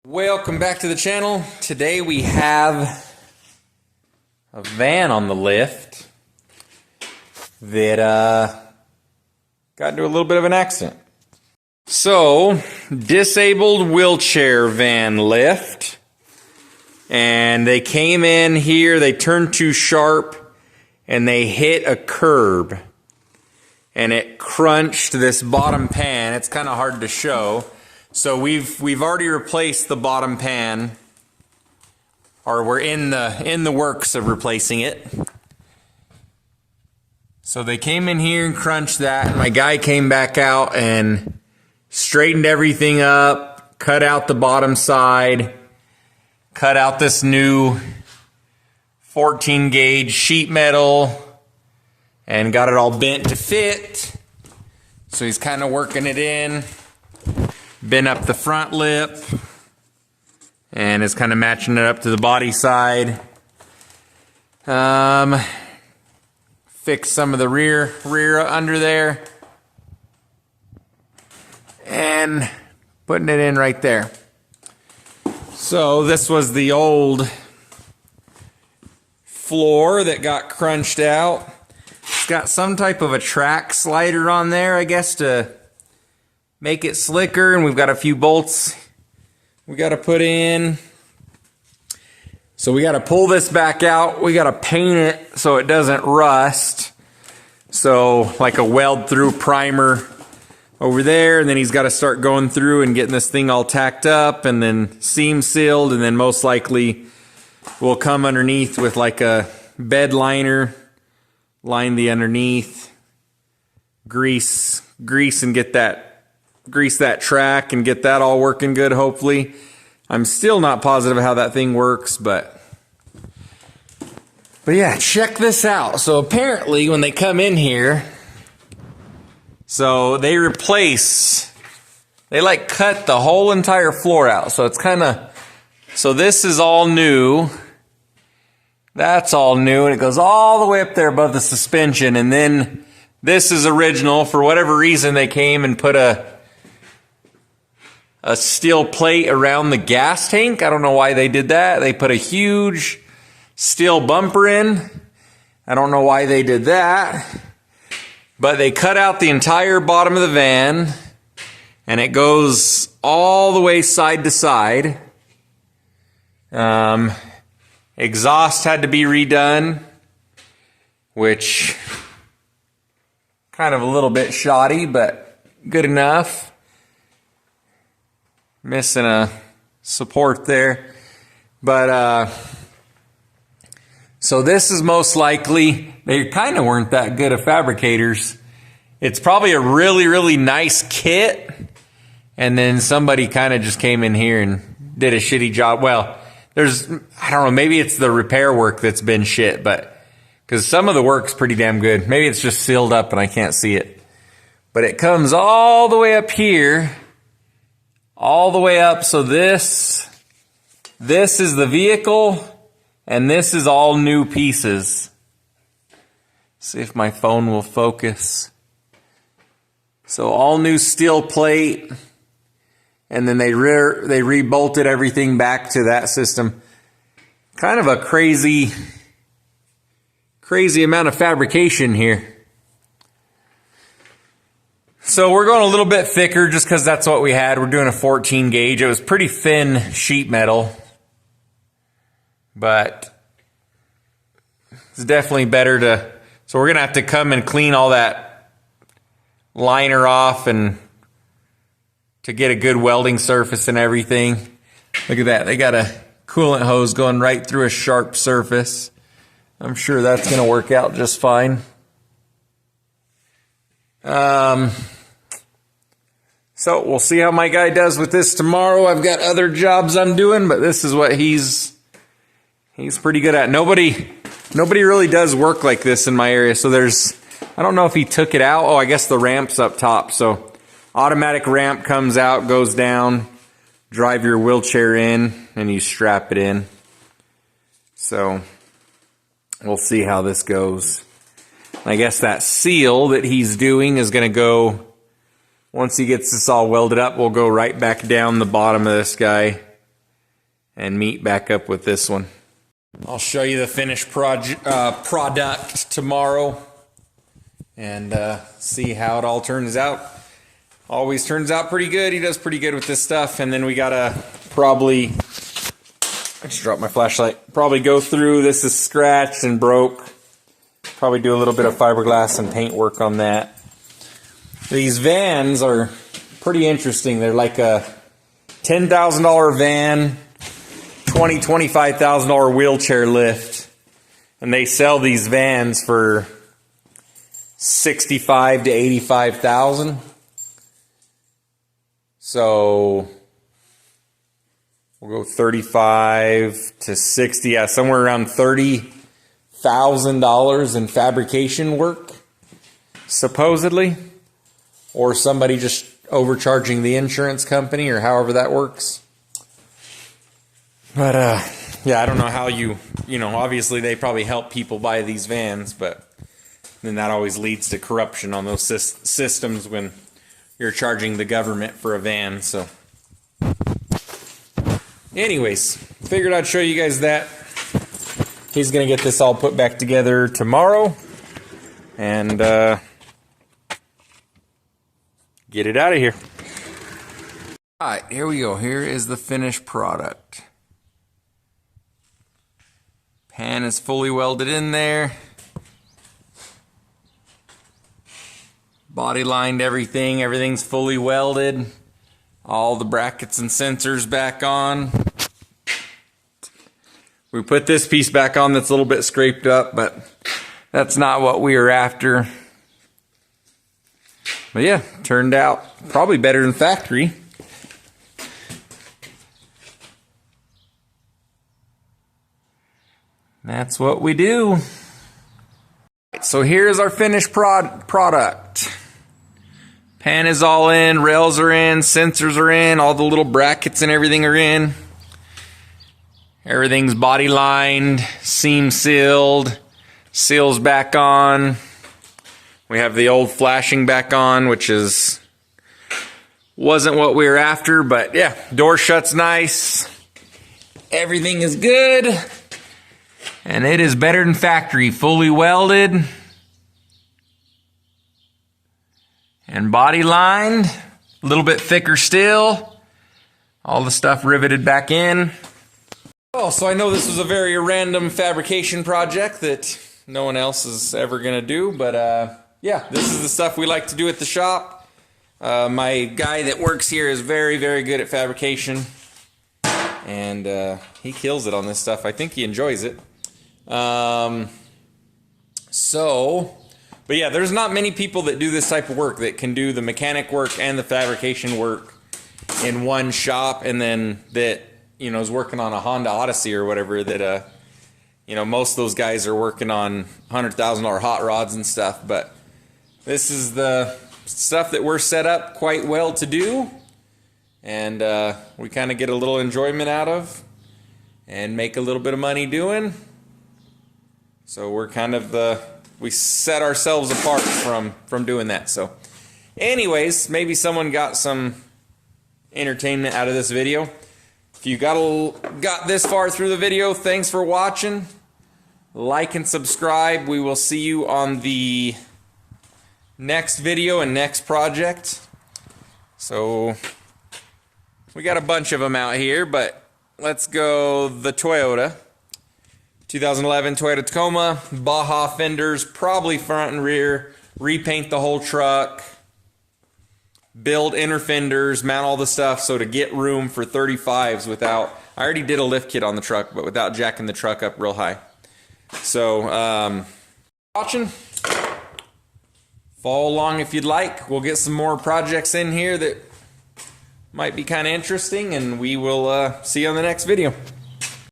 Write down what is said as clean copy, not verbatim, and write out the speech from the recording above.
Welcome back to the channel. Today we have a van on the lift that got into a little bit of an accident. So, disabled wheelchair van lift, and they came in here, they turned too sharp, and they hit a curb, and it crunched this bottom pan. It's kind of hard to show. So we've already replaced the bottom pan, or we're in the works of replacing it. So they came in here and crunched that. My guy came back out and straightened everything up, cut out the bottom side, cut out this new 14 gauge sheet metal, and got it all bent to fit. So he's kind of working it in. Bent up the front lip and is kind of matching it up to the body side. Fix some of the rear under there and putting it in right there. So this was the old floor that got crunched out. It's got some type of a track slider on there, I guess, to make it slicker, and we've got a few bolts we got to put in. So we got to pull this back out. We got to paint it so it doesn't rust. So like a weld through primer over there, and then he's got to start going through and getting this thing all tacked up and then seam sealed, and then most likely we'll come underneath with like a bed liner, line the underneath, grease and grease that track and get that all working good, hopefully. I'm still not positive how that thing works, but yeah, check this out. So apparently when they come in here, so they like cut the whole entire floor out. So it's so this is all new. That's all new, and it goes all the way up there above the suspension, and then this is original. For whatever reason, they came and put a steel plate around the gas tank. I don't know why they did that. They put a huge steel bumper in. I don't know why they did that. But they cut out the entire bottom of the van, and it goes all the way side to side. Exhaust had to be redone, which kind of a little bit shoddy, but good enough. Missing a support there. But so this is most likely, they kind of weren't that good of fabricators. It's probably a really, really nice kit, and then somebody kind of just came in here and did a shitty job. Well, I don't know, maybe it's the repair work that's been shit, but because some of the work's pretty damn good. Maybe it's just sealed up and I can't see it. But it comes all the way up here, all the way up. So this is the vehicle, and this is all new pieces. See if my phone will focus. So all new steel plate, and then they re-bolted everything back to that system. Kind of a crazy amount of fabrication here. So we're going a little bit thicker just because that's what we had. We're doing a 14 gauge. It was pretty thin sheet metal, but it's definitely better so we're going to have to come and clean all that liner off and to get a good welding surface and everything. Look at that. They got a coolant hose going right through a sharp surface. I'm sure that's going to work out just fine. So we'll see how my guy does with this tomorrow. I've got other jobs I'm doing, but this is what he's pretty good at. Nobody really does work like this in my area. So I don't know if he took it out. Oh, I guess the ramp's up top. So automatic ramp comes out, goes down, drive your wheelchair in, and you strap it in. So we'll see how this goes. I guess that seal that he's doing is going to go, once he gets this all welded up, we'll go right back down the bottom of this guy and meet back up with this one. I'll show you the finished product tomorrow and see how it all turns out. Always turns out pretty good. He does pretty good with this stuff. And then we gotta probably, I just dropped my flashlight, probably go through. This is scratched and broke. Probably do a little bit of fiberglass and paint work on that. These vans are pretty interesting. They're like a $10,000 van, $25,000 wheelchair lift, and they sell these vans for $65,000 to $85,000. So we'll go 35 to 60, yeah, somewhere around $30,000 in fabrication work, supposedly, or somebody just overcharging the insurance company, or however that works. But, yeah, I don't know how you know, obviously they probably help people buy these vans, but then that always leads to corruption on those systems when you're charging the government for a van, so. Anyways, figured I'd show you guys that. He's going to get this all put back together tomorrow, and get it out of here. All right, here we go. Here is the finished product. Pan is fully welded in there. Body lined everything. Everything's fully welded. All the brackets and sensors back on. We put this piece back on that's a little bit scraped up, but that's not what we were after. But yeah, turned out probably better than factory. That's what we do. So here's our finished product. Pan is all in, rails are in, sensors are in, all the little brackets and everything are in. Everything's body lined, seam sealed, seals back on. We have the old flashing back on, which wasn't what we were after, but yeah, door shuts nice. Everything is good. And it is better than factory, fully welded and body lined, a little bit thicker still. All the stuff riveted back in. Oh, so I know this was a very random fabrication project that no one else is ever going to do, but yeah, this is the stuff we like to do at the shop. My guy that works here is very, very good at fabrication, and he kills it on this stuff. I think he enjoys it. But yeah, there's not many people that do this type of work that can do the mechanic work and the fabrication work in one shop, and then that, you know, is working on a Honda Odyssey or whatever that, you know, most of those guys are working on $100,000 hot rods and stuff, but this is the stuff that we're set up quite well to do, and we kind of get a little enjoyment out of and make a little bit of money doing. So we're kind of we set ourselves apart from doing that. So anyways, maybe someone got some entertainment out of this video. If you got this far through the video, thanks for watching. Like and subscribe. We will see you on the next video and next project. So we got a bunch of them out here, but let's go the Toyota. 2011 Toyota Tacoma, Baja fenders, probably front and rear, repaint the whole truck, build inner fenders, mount all the stuff, so to get room for 35s without, I already did a lift kit on the truck, but without jacking the truck up real high. So, watching, follow along if you'd like. We'll get some more projects in here that might be kind of interesting, and we will see you on the next video.